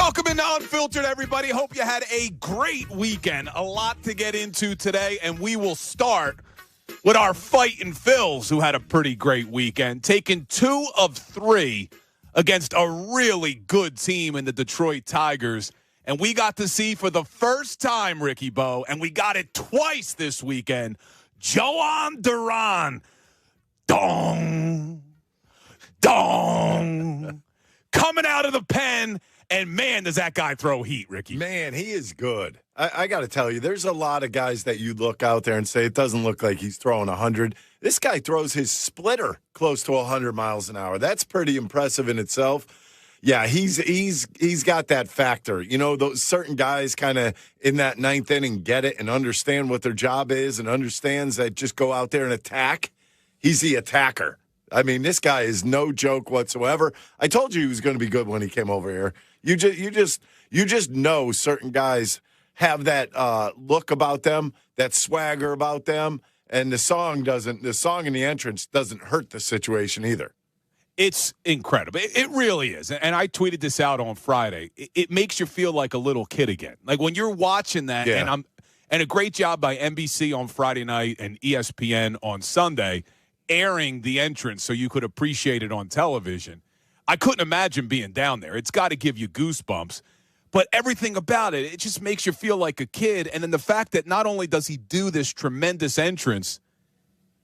Welcome into Unfiltered, everybody. Hope you had a great weekend. A lot to get into today, and we will start with our fighting Phils, who had a pretty great weekend, taking 2 of 3 against a really good team in the Detroit Tigers. And we got to see for the first time, Ricky Bo, and we got it twice this weekend, Johan Duran. Dong, dong, coming out of the pen. And, man, does that guy throw heat, Ricky. Man, he is good. I got to tell you, there's a lot of guys that you look out there and say it doesn't look like he's throwing 100. This guy throws his splitter close to 100 miles an hour. That's pretty impressive in itself. Yeah, he's got that factor. You know, those certain guys kind of in that ninth inning get it and understand what their job is and understands that just go out there and attack. He's the attacker. I mean, this guy is no joke whatsoever. I told you he was going to be good when he came over here. You just know certain guys have that look about them, that swagger about them, and the song in the entrance doesn't hurt the situation either. It's incredible. It really is. And I tweeted this out on Friday. It makes you feel like a little kid again. Like when you're watching that, yeah. and a great job by NBC on Friday night and ESPN on Sunday airing the entrance so you could appreciate it on television. I couldn't imagine being down there. It's got to give you goosebumps. But everything about it, it just makes you feel like a kid. And then the fact that not only does he do this tremendous entrance,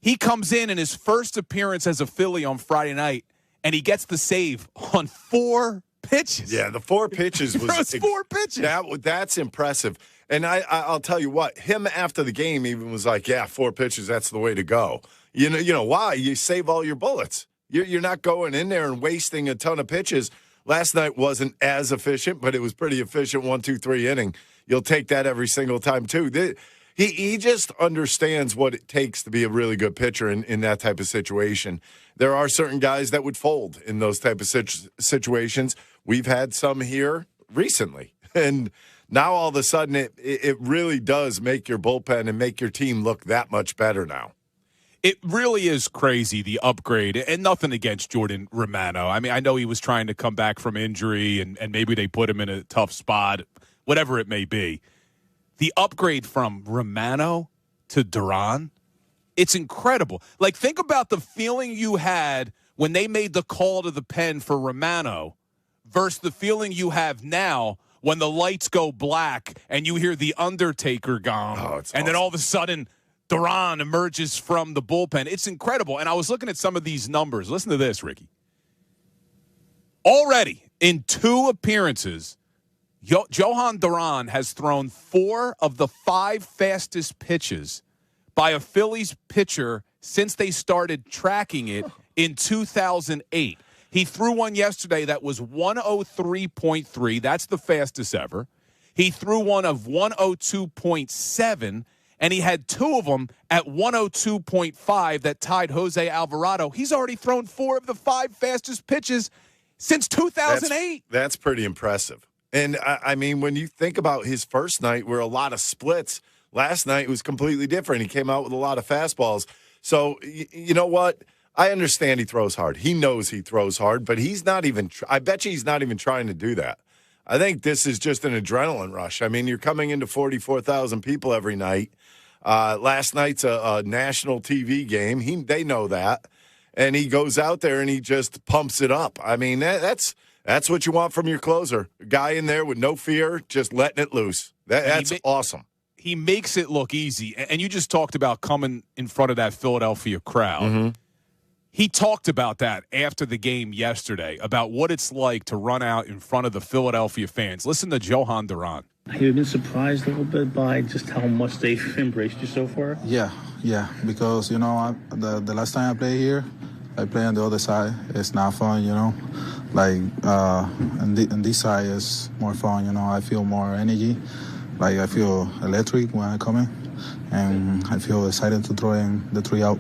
he comes in his first appearance as a Philly on Friday night, and he gets the save on 4 pitches. Yeah, the 4 pitches was 4 pitches. That's impressive. And I'll tell you what, him after the game even was like, yeah, 4 pitches, that's the way to go. You know why? You save all your bullets. You're not going in there and wasting a ton of pitches. Last night wasn't as efficient, but it was pretty efficient 1, 2, 3 inning. You'll take that every single time, too. He just understands what it takes to be a really good pitcher in that type of situation. There are certain guys that would fold in those type of situations. We've had some here recently. And now all of a sudden it really does make your bullpen and make your team look that much better now. It really is crazy, the upgrade, and nothing against Jordan Romano. I mean, I know he was trying to come back from injury, and maybe they put him in a tough spot, whatever it may be. The upgrade from Romano to Duran, it's incredible. Like, think about the feeling you had when they made the call to the pen for Romano versus the feeling you have now when the lights go black and you hear the Undertaker gong, and awesome. then all of a sudden – Duran emerges from the bullpen. It's incredible. And I was looking at some of these numbers. Listen to this, Ricky. Already in 2 appearances, Johan Duran has thrown 4 of the 5 fastest pitches by a Phillies pitcher since they started tracking it in 2008. He threw one yesterday that was 103.3. That's the fastest ever. He threw one of 102.7. And he had 2 of them at 102.5 that tied Jose Alvarado. He's already thrown 4 of the 5 fastest pitches since 2008. That's pretty impressive. And, I mean, when you think about his first night where a lot of splits, last night was completely different. He came out with a lot of fastballs. So, you know what? I understand he throws hard. He knows he throws hard, but he's not even – I bet you he's not even trying to do that. I think this is just an adrenaline rush. I mean, you're coming into 44,000 people every night. Last night's a national TV game. They know that. And he goes out there and he just pumps it up. I mean, that's what you want from your closer. A guy in there with no fear, just letting it loose. That's awesome. He makes it look easy. And you just talked about coming in front of that Philadelphia crowd. Mm-hmm. He talked about that after the game yesterday, about what it's like to run out in front of the Philadelphia fans. Listen to Johan Duran. Have you been surprised a little bit by just how much they've embraced you so far? Yeah, because, the last time I played here, I play on the other side. It's not fun, Like, and this side is more fun, I feel more energy. Like, I feel electric when I come in, and I feel excited to throw in the 3 out.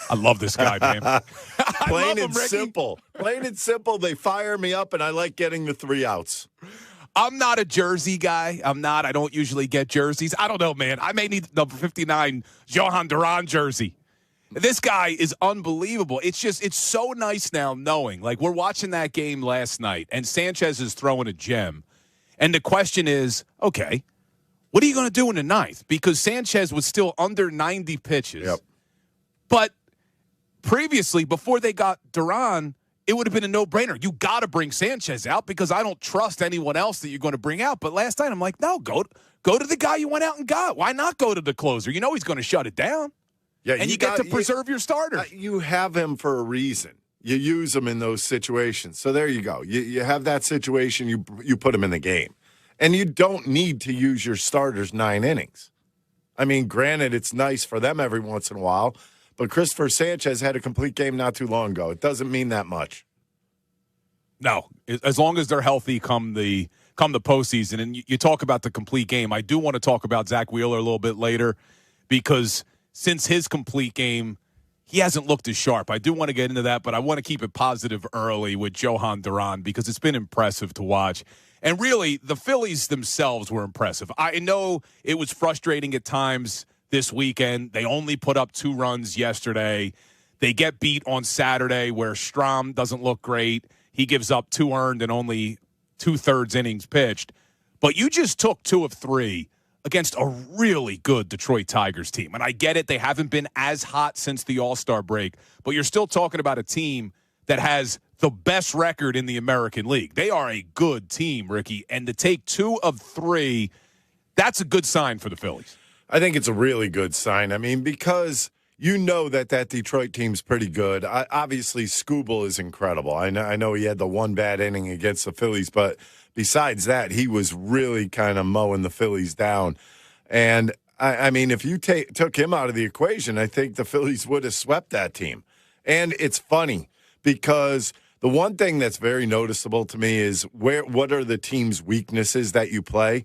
I love this guy, man. Plain and simple. Plain and simple. They fire me up, and I like getting the 3 outs. I'm not a jersey guy. I don't usually get jerseys. I don't know, man. I may need the 59 Johan Duran jersey. This guy is unbelievable. It's so nice now knowing. Like, we're watching that game last night, and Sanchez is throwing a gem. And the question is, okay, what are you going to do in the ninth? Because Sanchez was still under 90 pitches. Yep. But previously, before they got Duran, it would have been a no-brainer. You got to bring Sanchez out because I don't trust anyone else that you're going to bring out. But last night, I'm like, no, go to the guy you went out and got. Why not go to the closer? You know he's going to shut it down. Yeah, and you get to preserve your starter. You have him for a reason. You use him in those situations. So there you go. You have that situation, you put him in the game. And you don't need to use your starters 9 innings. I mean, granted, it's nice for them every once in a while, but Christopher Sanchez had a complete game not too long ago. It doesn't mean that much. No, as long as they're healthy come the postseason. And you talk about the complete game. I do want to talk about Zach Wheeler a little bit later because since his complete game, he hasn't looked as sharp. I do want to get into that, but I want to keep it positive early with Johan Duran because it's been impressive to watch. And really, the Phillies themselves were impressive. I know it was frustrating at times this weekend. They only put up 2 runs yesterday. They get beat on Saturday where Strom doesn't look great. He gives up 2 earned and only 2/3 innings pitched. But you just took 2 of 3 against a really good Detroit Tigers team. And I get it, they haven't been as hot since the All-Star break, but you're still talking about a team that has the best record in the American League. They are a good team, Ricky, and to take 2 of 3, that's a good sign for the Phillies. I think it's a really good sign. I mean, because you know that Detroit team's pretty good. Obviously, Skubal is incredible. I know he had the 1 bad inning against the Phillies, but besides that, he was really kind of mowing the Phillies down. And, I mean, if you took him out of the equation, I think the Phillies would have swept that team. And it's funny because the one thing that's very noticeable to me is what are the team's weaknesses that you play?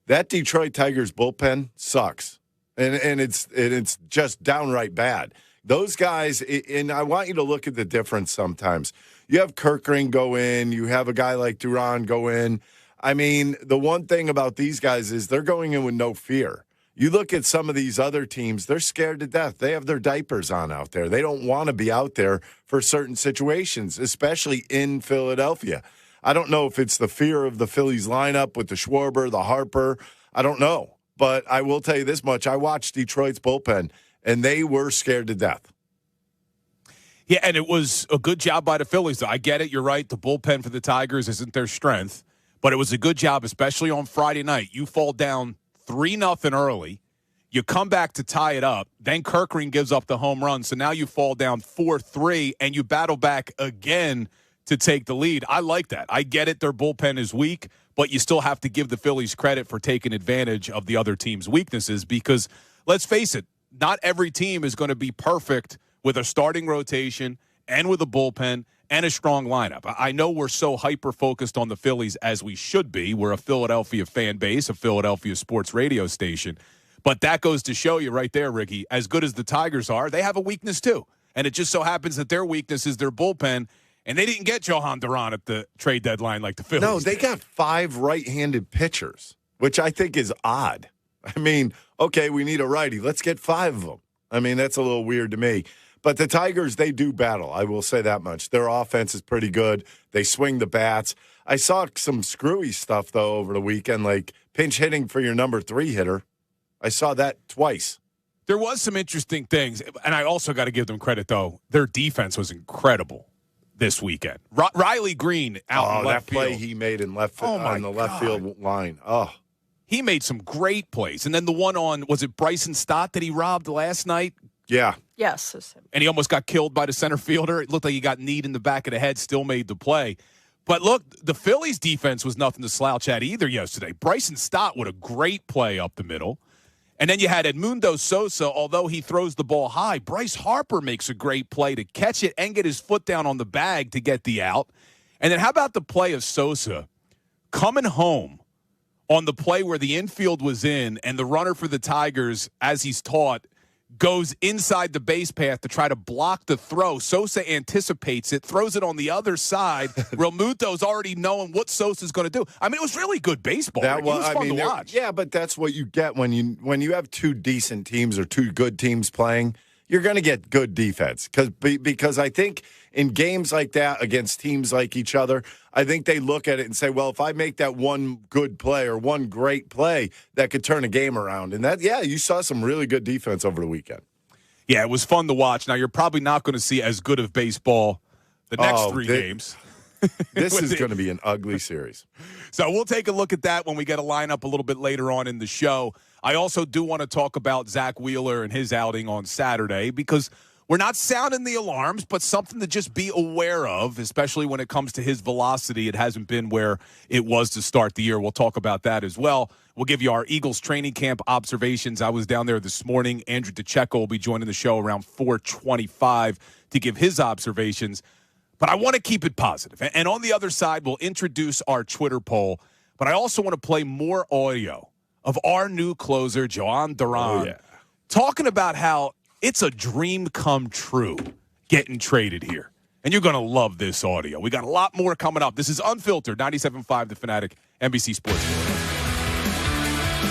That Detroit Tigers bullpen sucks. And it's just downright bad. Those guys, and I want you to look at the difference sometimes. You have Kirkring go in. You have a guy like Duran go in. I mean, the one thing about these guys is they're going in with no fear. You look at some of these other teams, they're scared to death. They have their diapers on out there. They don't want to be out there for certain situations, especially in Philadelphia. I don't know if it's the fear of the Phillies lineup with the Schwarber, the Harper. I don't know. But I will tell you this much. I watched Detroit's bullpen, and they were scared to death. Yeah, and it was a good job by the Phillies. I get it. You're right. The bullpen for the Tigers isn't their strength. But it was a good job, especially on Friday night. You fall down 3-0 early. You come back to tie it up. Then Kirkring gives up the home run. So now you fall down 4-3, and you battle back again to take the lead. I like that. I get it. Their bullpen is weak, but you still have to give the Phillies credit for taking advantage of the other team's weaknesses because, let's face it, not every team is going to be perfect with a starting rotation and with a bullpen and a strong lineup. I know we're so hyper-focused on the Phillies as we should be. We're a Philadelphia fan base, a Philadelphia sports radio station. But that goes to show you right there, Ricky, as good as the Tigers are, they have a weakness too. And it just so happens that their weakness is their bullpen. And they didn't get Johan Duran at the trade deadline like the Phillies. No, they got 5 right-handed pitchers, which I think is odd. I mean, okay, we need a righty. Let's get 5 of them. I mean, that's a little weird to me. But the Tigers, they do battle. I will say that much. Their offense is pretty good. They swing the bats. I saw some screwy stuff, though, over the weekend, like pinch hitting for your number 3 hitter. I saw that twice. There was some interesting things. And I also got to give them credit, though. Their defense was incredible this weekend. Riley Green out in left field. That play he made in left on the left field line. Oh, he made some great plays. And then the one on, was it Bryson Stott that he robbed last night? Yeah. Yes. It's him. And he almost got killed by the center fielder. It looked like he got kneed in the back of the head, still made the play. But look, the Phillies defense was nothing to slouch at either yesterday. Bryson Stott with a great play up the middle. And then you had Edmundo Sosa, although he throws the ball high. Bryce Harper makes a great play to catch it and get his foot down on the bag to get the out. And then how about the play of Sosa coming home on the play where the infield was in and the runner for the Tigers, as he's taught, goes inside the base path to try to block the throw. Sosa anticipates it, throws it on the other side. Realmuto's already knowing what Sosa's going to do. I mean, it was really good baseball. It was fun to watch. Yeah, but that's what you get when you have 2 decent teams or 2 good teams playing. you're going to get good defense because I think in games like that against teams like each other, I think they look at it and say, well, if I make that one good play or one great play, that could turn a game around. And you saw some really good defense over the weekend. Yeah, it was fun to watch. Now, you're probably not going to see as good of baseball the next three games. This is going to be an ugly series. So we'll take a look at that when we get a lineup a little bit later on in the show. I also do want to talk about Zach Wheeler and his outing on Saturday because we're not sounding the alarms, but something to just be aware of, especially when it comes to his velocity. It hasn't been where it was to start the year. We'll talk about that as well. We'll give you our Eagles training camp observations. I was down there this morning. Andrew DeCecco will be joining the show around 4:25 to give his observations. But I want to keep it positive. And on the other side, we'll introduce our Twitter poll. But I also want to play more audio of our new closer, Johan Duran, talking about how it's a dream come true getting traded here. And you're going to love this audio. We got a lot more coming up. This is Unfiltered, 97.5 The Fanatic, NBC Sports Philadelphia.